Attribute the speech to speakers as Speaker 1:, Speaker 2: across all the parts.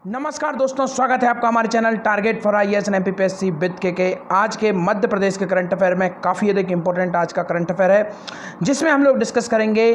Speaker 1: नमस्कार दोस्तों, स्वागत है आपका हमारे channel target for IAS and MPPSC with के। आज के मध्य प्रदेश के करंट अफेयर में काफ़ी अधिक इंपॉर्टेंट आज का करंट अफेयर है, जिसमें हम लोग डिस्कस करेंगे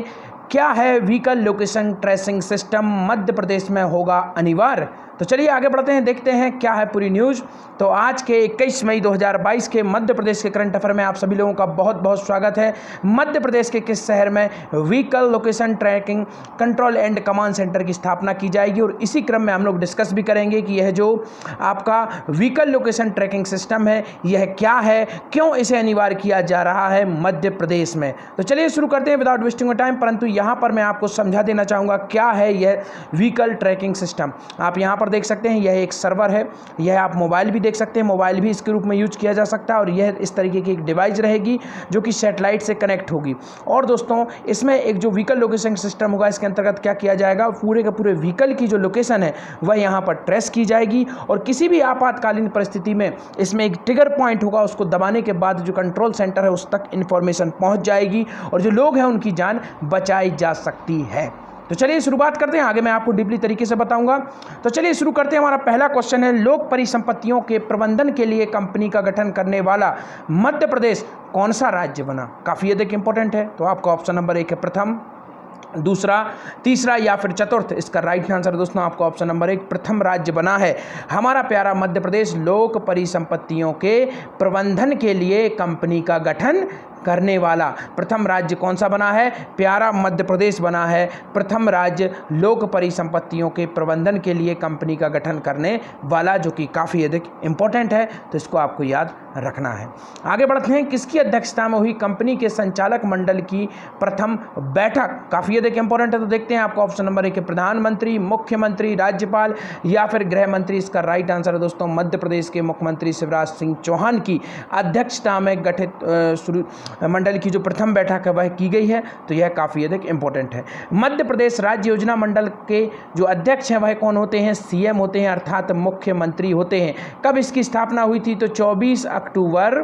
Speaker 1: क्या है vehicle location tracing system Madhya Pradesh में होगा अनिवार्य। तो चलिए आगे बढ़ते हैं, देखते हैं क्या है पूरी न्यूज़। तो आज के 21 मई 2022 के मध्य प्रदेश के करंट अफेयर में आप सभी लोगों का बहुत बहुत स्वागत है। मध्य प्रदेश के किस शहर में vehicle location tracking control and command centre की स्थापना की जाएगी, और इसी क्रम में हम लोग डिस्कस भी करेंगे कि यह जो आपका व्हीकल लोकेशन ट्रैकिंग सिस्टम है यह क्या है, क्यों इसे अनिवार्य किया जा रहा है मध्य प्रदेश में। तो चलिए शुरू करते हैं विदाउट वेस्टिंग टाइम। परंतु यहाँ पर मैं आपको समझा देना चाहूँगा क्या है यह व्हीकल ट्रैकिंग सिस्टम। आप यहाँ पर देख सकते हैं यह एक सर्वर है, यह आप मोबाइल भी देख सकते हैं, मोबाइल भी इसके रूप में यूज किया जा सकता है, और यह इस तरीके की एक डिवाइस रहेगी जो कि सैटेलाइट से कनेक्ट होगी। और दोस्तों इसमें एक जो व्हीकल लोकेशन सिस्टम होगा, इसके अंतर्गत क्या किया जाएगा, पूरे के पूरे व्हीकल की जो लोकेशन है वह यहाँ पर ट्रेस की जाएगी, और किसी भी आपातकालीन परिस्थिति में इसमें एक ट्रिगर पॉइंट होगा, उसको दबाने के बाद जो कंट्रोल सेंटर है उस तक इंफॉर्मेशन पहुँच जाएगी और जो लोग हैं उनकी जान बचाई जा सकती है। तो चलिए शुरुआत करते हैं, आगे मैं आपको डीपली तरीके से बताऊंगा। तो चलिए शुरू करते हैं। हमारा पहला क्वेश्चन है, लोक परिसंपत्तियों के प्रबंधन के लिए कंपनी का गठन करने वाला मध्य प्रदेश कौन सा राज्य बना। काफ़ी अधिक इंपॉर्टेंट है। तो आपका ऑप्शन नंबर 1 है प्रथम, दूसरा, तीसरा या फिर चतुर्थ। इसका राइट आंसर दोस्तों आपको ऑप्शन नंबर 1 प्रथम राज्य बना है। हमारा प्यारा मध्य प्रदेश लोक परिसंपत्तियों के प्रबंधन के लिए कंपनी का गठन करने वाला प्रथम राज्य कौन सा बना है, प्यारा मध्य प्रदेश बना है प्रथम राज्य लोक परिसंपत्तियों के प्रबंधन के लिए कंपनी का गठन करने वाला, जो कि काफ़ी अधिक इंपॉर्टेंट है। तो इसको आपको याद रखना है। आगे बढ़ते हैं, किसकी अध्यक्षता में हुई कंपनी के संचालक मंडल की प्रथम बैठक। काफ़ी अधिक इंपॉर्टेंट है। तो देखते हैं, आपका ऑप्शन नंबर 1 है प्रधानमंत्री, मुख्यमंत्री, राज्यपाल या फिर गृह मंत्री। इसका राइट आंसर है दोस्तों मध्य प्रदेश के मुख्यमंत्री शिवराज सिंह चौहान की अध्यक्षता में गठित मंडल की जो प्रथम बैठक है वह की गई है। तो यह काफ़ी अधिक इंपॉर्टेंट है। मध्य प्रदेश राज्य योजना मंडल के जो अध्यक्ष हैं वह कौन होते हैं, सीएम होते हैं, अर्थात मुख्यमंत्री होते हैं। कब इसकी स्थापना हुई थी, तो 24 अक्टूबर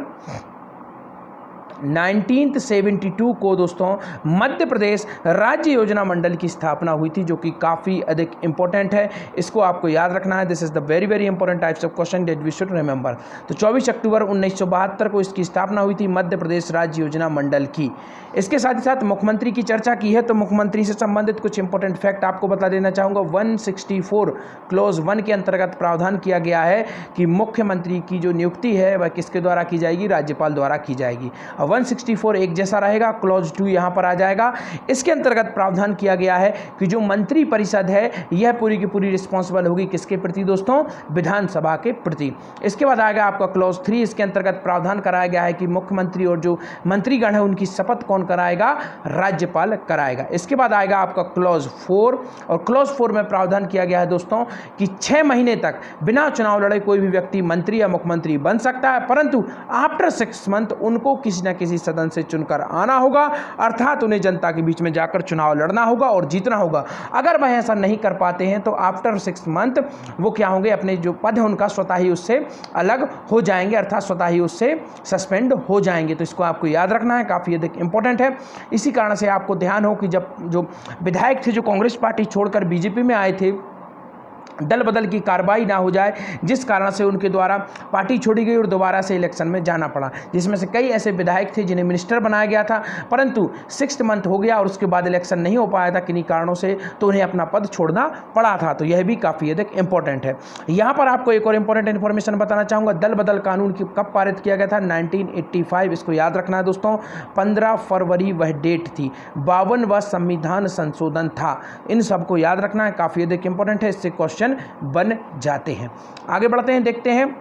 Speaker 1: 1972 को दोस्तों मध्य प्रदेश राज्य योजना मंडल की स्थापना हुई थी, जो कि काफ़ी अधिक इंपॉर्टेंट है। इसको आपको याद रखना है। This is the very very important types of question that we should remember. तो 24 अक्टूबर 1972 को इसकी स्थापना हुई थी मध्य प्रदेश राज्य योजना मंडल की। इसके साथ ही साथ मुख्यमंत्री की चर्चा की है, तो मुख्यमंत्री से संबंधित कुछ इंपॉर्टेंट फैक्ट आपको बता देना चाहूँगा। 164 क्लॉज 1 के अंतर्गत प्रावधान किया गया है कि मुख्यमंत्री की जो नियुक्ति है वह किसके द्वारा की जाएगी, राज्यपाल द्वारा की जाएगी। 164 एक जैसा रहेगा, क्लॉज 2 यहाँ पर आ जाएगा। इसके अंतर्गत प्रावधान किया गया है कि जो मंत्री परिषद है यह पूरी की पूरी रिस्पॉन्सिबल होगी किसके प्रति दोस्तों, विधानसभा के प्रति। इसके बाद आएगा आपका क्लॉज 3। इसके अंतर्गत प्रावधान कराया गया है कि मुख्यमंत्री और जो मंत्रीगण है उनकी शपथ कौन कराएगा, राज्यपाल कराएगा। इसके बाद आएगा आपका क्लॉज 4, और क्लॉज 4 में प्रावधान किया गया है दोस्तों कि 6 महीने तक बिना चुनाव लड़े कोई भी व्यक्ति मंत्री या मुख्यमंत्री बन सकता है, परंतु आफ्टर 6 मंथ उनको किसी न किसी सदन से चुनकर आना होगा, अर्थात उन्हें जनता के बीच में जाकर चुनाव लड़ना होगा और जीतना होगा। अगर वह ऐसा नहीं कर पाते हैं तो आफ्टर 6 मंथ वो क्या होंगे, अपने जो पद है उनका स्वतः ही उससे अलग हो जाएंगे, अर्थात स्वतः ही उससे सस्पेंड हो जाएंगे। तो इसको आपको याद रखना है, काफ़ी अधिक इंपॉर्टेंट है। इसी कारण से आपको ध्यान हो कि जब जो विधायक थे जो कांग्रेस पार्टी छोड़कर बीजेपी में आए थे, दल बदल की कार्रवाई ना हो जाए, जिस कारण से उनके द्वारा पार्टी छोड़ी गई और दोबारा से इलेक्शन में जाना पड़ा, जिसमें से कई ऐसे विधायक थे जिन्हें मिनिस्टर बनाया गया था, परंतु 6th मंथ हो गया और उसके बाद इलेक्शन नहीं हो पाया था किन्हीं कारणों से, तो उन्हें अपना पद छोड़ना पड़ा था। तो यह भी काफ़ी अधिक इंपॉर्टेंट है। यहाँ पर आपको एक और इंपॉर्टेंट इन्फॉर्मेशन बताना चाहूँगा। दल बदल कानून की कब पारित किया गया था, 1985। इसको याद रखना है दोस्तों, 15 फरवरी वह डेट थी। 52वां संविधान संशोधन था। इन सबको याद रखना है, काफ़ी अधिक इंपॉर्टेंट है, इससे क्वेश्चन बन जाते हैं। आगे बढ़ते हैं, देखते हैं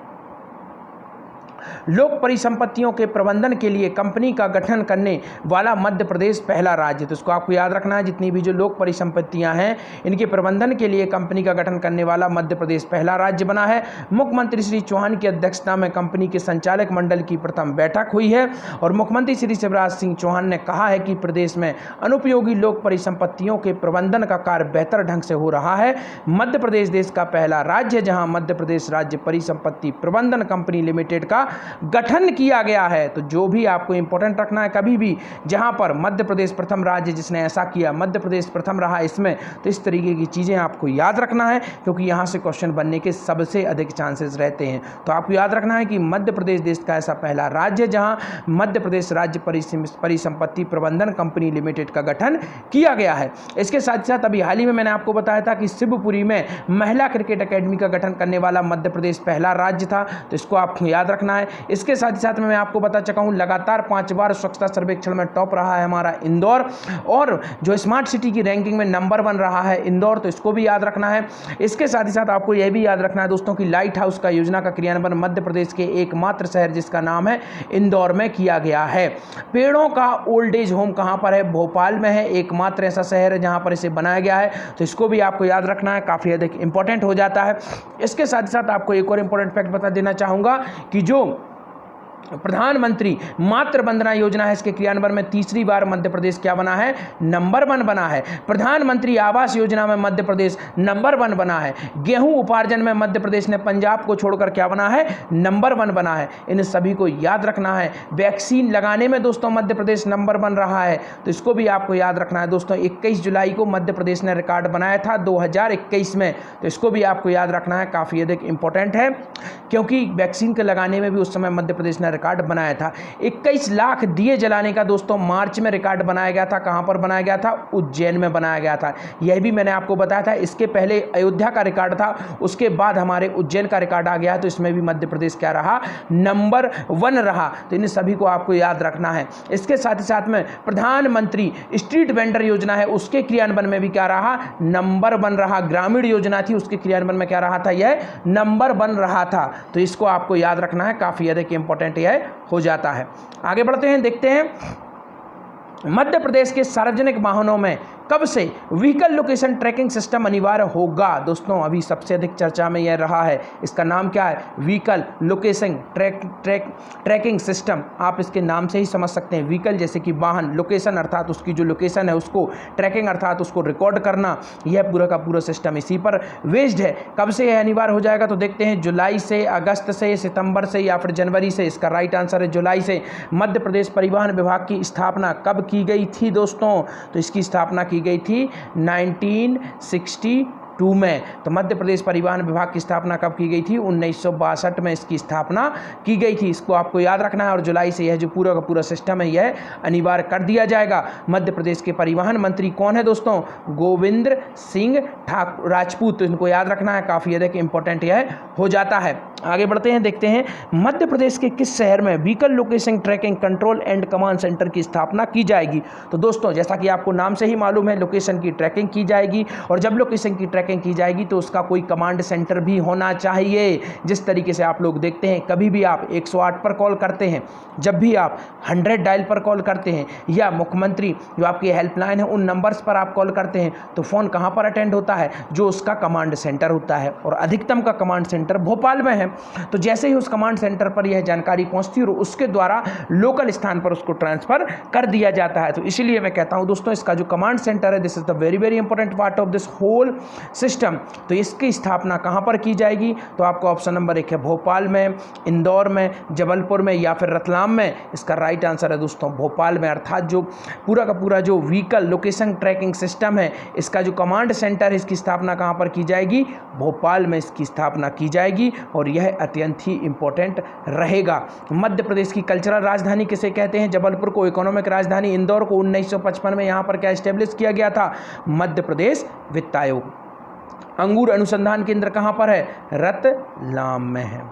Speaker 1: लोक परिसंपत्तियों के प्रबंधन के लिए कंपनी का गठन करने वाला मध्य प्रदेश पहला राज्य। तो इसको आपको याद रखना है, जितनी भी जो लोक परिसंपत्तियां हैं इनके प्रबंधन के लिए कंपनी का गठन करने वाला मध्य प्रदेश पहला राज्य बना है। मुख्यमंत्री श्री चौहान की अध्यक्षता में कंपनी के संचालक मंडल की प्रथम बैठक हुई है, और मुख्यमंत्री श्री शिवराज सिंह चौहान ने कहा है कि प्रदेश में अनुपयोगी लोक परिसंपत्तियों के प्रबंधन का कार्य बेहतर ढंग से हो रहा है। मध्य प्रदेश देश का पहला राज्य है जहां मध्य प्रदेश राज्य परिसंपत्ति प्रबंधन कंपनी लिमिटेड का गठन किया गया है। तो जो भी आपको इंपॉर्टेंट रखना है, कभी भी जहां पर मध्य प्रदेश प्रथम राज्य जिसने ऐसा किया, मध्य प्रदेश प्रथम रहा इसमें, तो इस तरीके की चीज़ें आपको याद रखना है, क्योंकि यहाँ से क्वेश्चन बनने के सबसे अधिक चांसेस रहते हैं। तो आपको याद रखना है कि मध्य प्रदेश देश का ऐसा पहला राज्य जहाँ मध्य प्रदेश राज्य परिसंपत्ति प्रबंधन कंपनी लिमिटेड का गठन किया गया है। इसके साथ साथ अभी हाल ही में मैंने आपको बताया था कि शिवपुरी में महिला क्रिकेट अकेडमी का गठन करने वाला मध्य प्रदेश पहला राज्य था, तो इसको आपको याद रखना है। इसके साथ ही साथ मैं आपको बता चुका हूँ लगातार 5 बार स्वच्छता सर्वेक्षण में टॉप रहा है हमारा इंदौर, और जो स्मार्ट सिटी की रैंकिंग में नंबर 1 रहा है इंदौर, तो इसको भी याद रखना है। इसके साथ ही साथ आपको यह भी याद रखना है दोस्तों कि लाइट हाउस का योजना का क्रियान्वयन मध्य प्रदेश के एकमात्र शहर जिसका नाम है इंदौर में किया गया है। पेड़ों का ओल्ड एज होम कहाँ पर है? भोपाल में है, एकमात्र ऐसा शहर है जहाँ पर इसे बनाया गया है, तो इसको भी आपको याद रखना है, काफ़ी अधिक इंपॉर्टेंट हो जाता है। इसके साथ ही साथ आपको एक और इंपॉर्टेंट फैक्ट बता देना चाहूँगा कि जो प्रधानमंत्री मातृ वंदना योजना है, इसके क्रियान्वयन में तीसरी बार मध्य प्रदेश क्या बना है? नंबर 1 बना है। प्रधानमंत्री आवास योजना में मध्य प्रदेश नंबर 1 बना है। गेहूं उपार्जन में मध्य प्रदेश ने पंजाब को छोड़कर क्या बना है? नंबर 1 बना है। इन सभी को याद रखना है। वैक्सीन लगाने में दोस्तों मध्य प्रदेश नंबर 1 रहा है, तो इसको भी आपको याद रखना है दोस्तों। 21 जुलाई को मध्य प्रदेश ने रिकॉर्ड बनाया था 2021 में, तो इसको भी आपको याद रखना है, काफ़ी अधिक इंपॉर्टेंट है, क्योंकि वैक्सीन के लगाने में भी उस समय मध्य प्रदेश ने रिकॉर्ड बनाया था। 21 लाख दिए जलाने का दोस्तों मार्च में रिकॉर्ड बनाया गया था। कहां पर बनाया गया था? उज्जैन में बनाया गया था। यह भी मैंने आपको बताया था। इसके पहले अयोध्या का रिकॉर्ड था, उसके बाद हमारे उज्जैन का रिकॉर्ड आ गया है, तो इसमें भी मध्य प्रदेश क्या रहा? नंबर 1 रहा। तो इन सभी को आपको याद रखना है। इसके साथ ही साथ में प्रधानमंत्री स्ट्रीट वेंडर योजना है, उसके क्रियान्वयन में भी क्या रहा? नंबर 1 रहा। ग्रामीण योजना थी, उसके क्रियान्वयन में क्या रहा था? यह नंबर 1 रहा था। तो इसको आपको याद रखना है, काफ़ी अधिक इंपॉर्टेंट यह हो जाता है। आगे बढ़ते हैं, देखते हैं मध्य प्रदेश के सार्वजनिक वाहनों में कब से व्हीकल लोकेशन ट्रैकिंग सिस्टम अनिवार्य होगा? दोस्तों अभी सबसे अधिक चर्चा में यह रहा है, इसका नाम क्या है? Vehicle location tracking system. आप इसके नाम से ही समझ सकते हैं। व्हीकल जैसे कि वाहन, लोकेशन अर्थात उसकी जो लोकेशन है उसको ट्रैकिंग अर्थात उसको रिकॉर्ड करना, यह पूरा का पूरा सिस्टम इसी पर बेस्ड है। कब से यह अनिवार्य हो जाएगा? तो देखते हैं, जुलाई से, अगस्त से, सितंबर से या फिर जनवरी से। इसका राइट आंसर है जुलाई से। मध्य प्रदेश परिवहन विभाग की स्थापना कब की गई थी दोस्तों? तो इसकी स्थापना की गई थी 1962 में। तो मध्य प्रदेश परिवहन विभाग की स्थापना कब की गई थी? 1962 में इसकी स्थापना की गई थी। इसको आपको याद रखना है, और जुलाई से यह जो पूरा का पूरा सिस्टम है यह अनिवार्य कर दिया जाएगा। मध्य प्रदेश के परिवहन मंत्री कौन है दोस्तों? गोविंद सिंह राजपूत। तो इनको याद रखना है, काफ़ी अधिक इंपॉर्टेंट यह हो जाता है। आगे बढ़ते हैं, देखते हैं मध्य प्रदेश के किस शहर में vehicle location tracking control and command centre की स्थापना की जाएगी? तो दोस्तों जैसा कि आपको नाम से ही मालूम है, लोकेशन की ट्रैकिंग की जाएगी, और जब लोकेशन की ट्रैकिंग की जाएगी तो उसका कोई कमांड सेंटर भी होना चाहिए। जिस तरीके से आप लोग देखते हैं, कभी भी आप 108 पर कॉल करते हैं, जब भी आप 100 डायल पर कॉल करते हैं, या मुख्यमंत्री जो आपकी हेल्पलाइन है उन नंबर्स पर आप कॉल करते हैं, तो फ़ोन कहाँ पर अटेंड होता है? जो उसका कमांड सेंटर होता है, और अधिकतम का कमांड सेंटर भोपाल में है। तो जैसे ही उस कमांड सेंटर पर यह जानकारी पहुंचती है और उसके द्वारा लोकल स्थान पर उसको ट्रांसफर कर दिया जाता है। तो इसीलिए मैं कहता हूं दोस्तों, इसका जो कमांड सेंटर है, this is the very very important part of this whole system. तो इसकी स्थापना कहां पर की जाएगी? तो आपको ऑप्शन नंबर 1 है भोपाल में, इंदौर में, जबलपुर में या फिर रतलाम में। इसका राइट आंसर है दोस्तों भोपाल में। अर्थात जो पूरा का पूरा जो व्हीकल लोकेशन ट्रैकिंग सिस्टम है, इसका जो कमांड सेंटर है, इसकी स्थापना कहां पर की जाएगी? भोपाल में इसकी स्थापना की जाएगी, और यह अत्यंत ही इंपॉर्टेंट रहेगा। मध्य प्रदेश की कल्चरल राजधानी किसे कहते हैं? जबलपुर को इकोनॉमिक राजधानी, इंदौर को 1955 में यहां पर क्या एस्टेब्लिश किया गया था? मध्य प्रदेश वित्त आयोग। अंगूर अनुसंधान केंद्र कहां पर है? रतलाम में है।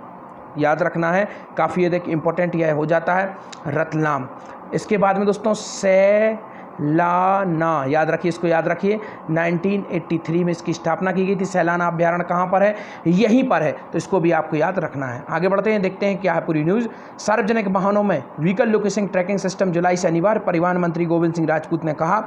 Speaker 1: याद रखना है, काफ़ी अधिक इंपॉर्टेंट यह हो जाता है, रतलाम। इसके बाद में दोस्तों सैलाना, याद रखिए, इसको याद रखिए, 1983 में इसकी स्थापना की गई थी। सैलाना अभ्यारण्य कहाँ पर है? यहीं पर है। तो इसको भी आपको याद रखना है। आगे बढ़ते हैं, देखते हैं क्या है पूरी न्यूज़। सार्वजनिक वाहनों में व्हीकल लोकेशन ट्रैकिंग सिस्टम जुलाई से अनिवार्य। परिवहन मंत्री गोविंद सिंह राजपूत ने कहा,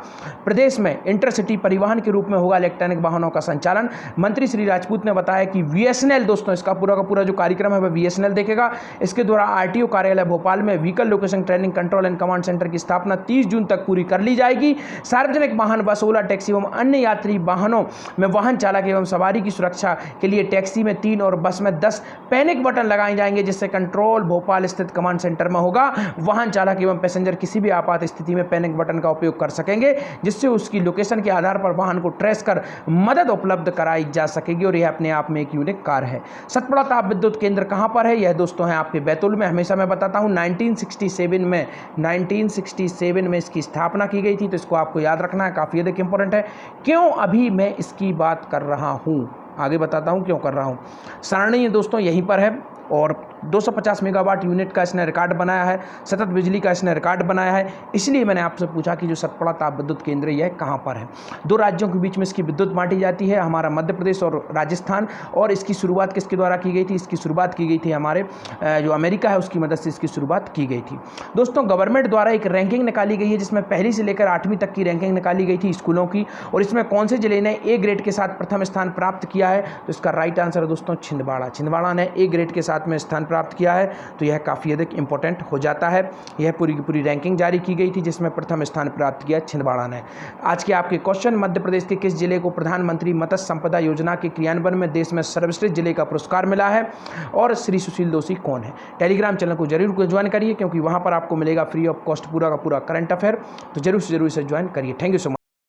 Speaker 1: प्रदेश में इंटरसिटी परिवहन के रूप में होगा इलेक्ट्रॉनिक वाहनों का संचालन। मंत्री श्री राजपूत ने बताया कि बीएसएनएल, दोस्तों इसका पूरा का पूरा जो कार्यक्रम है वह बीएसएनएल देखेगा। इसके द्वारा आरटीओ कार्यालय भोपाल में vehicle location training control and command centre की स्थापना 30 जून तक पूरी कर ली जाएगी। सार्वजनिक वाहन, बस, ओला, टैक्सी एवं अन्य यात्री वाहनों में वाहन चालक एवं सवारी की सुरक्षा के लिए टैक्सी में 3 और बस में 10 पैनिक बटन लगाए जाएंगे, जिससे कंट्रोल भोपाल स्थित कमांड सेंटर में होगा। वाहन चालक एवं पैसेंजर किसी भी आपात स्थिति में पैनिक बटन का उपयोग कर सकेंगे, जिससे उसकी लोकेशन के आधार पर वाहन को ट्रेस कर मदद उपलब्ध कराई जा सकेगी और यह अपने आप में एक यूनिक कार्य है। सतपुड़ा ताप विद्युत केंद्र कहां पर है? यह दोस्तों है आपके बैतूल में। हमेशा मैं बताता हूं 1967 में इसकी स्थापना की गई थी, तो इसको आपको याद रखना है, काफी अधिक इंपॉर्टेंट है। क्यों अभी मैं इसकी बात कर रहा हूं, आगे बताता हूं क्यों कर रहा हूं। सारणी दोस्तों यहीं पर है और 250 मेगावाट यूनिट का इसने रिकॉर्ड बनाया है, सतत बिजली का इसने रिकॉर्ड बनाया है। इसलिए मैंने आपसे पूछा कि जो सतपुड़ा ताप विद्युत केंद्र यह कहाँ पर है। 2 राज्यों के बीच में इसकी विद्युत बांटी जाती है, हमारा मध्य प्रदेश और राजस्थान। और इसकी शुरुआत किसके द्वारा की गई थी? इसकी शुरुआत की गई थी हमारे जो अमेरिका है उसकी मदद से इसकी शुरुआत की गई थी। दोस्तों गवर्नमेंट द्वारा एक रैंकिंग निकाली गई है, जिसमें पहली से लेकर 8वीं तक की रैंकिंग निकाली गई थी स्कूलों की, और इसमें कौन से जिले ने ए ग्रेड के साथ प्रथम स्थान प्राप्त किया है? तो इसका राइट आंसर है दोस्तों छिंदवाड़ा। छिंदवाड़ा ने ए ग्रेड के साथ में स्थान प्राप्त किया है, तो यह काफ़ी अधिक इंपॉर्टेंट हो जाता है। यह पूरी की पूरी रैंकिंग जारी की गई थी, जिसमें प्रथम स्थान प्राप्त किया छिंदवाड़ा ने। आज के आपके क्वेश्चन, मध्य प्रदेश के किस जिले को प्रधानमंत्री मत्स्य संपदा योजना के क्रियान्वयन में देश में सर्वश्रेष्ठ जिले का पुरस्कार मिला है? और श्री सुशील दोषी कौन है? टेलीग्राम चैनल को जरूर ज्वाइन करिए, क्योंकि वहां पर आपको मिलेगा फ्री ऑफ कॉस्ट पूरा का पूरा करंट अफेयर, तो जरूर से जरूर इसे ज्वाइन करिए। Thank you so much.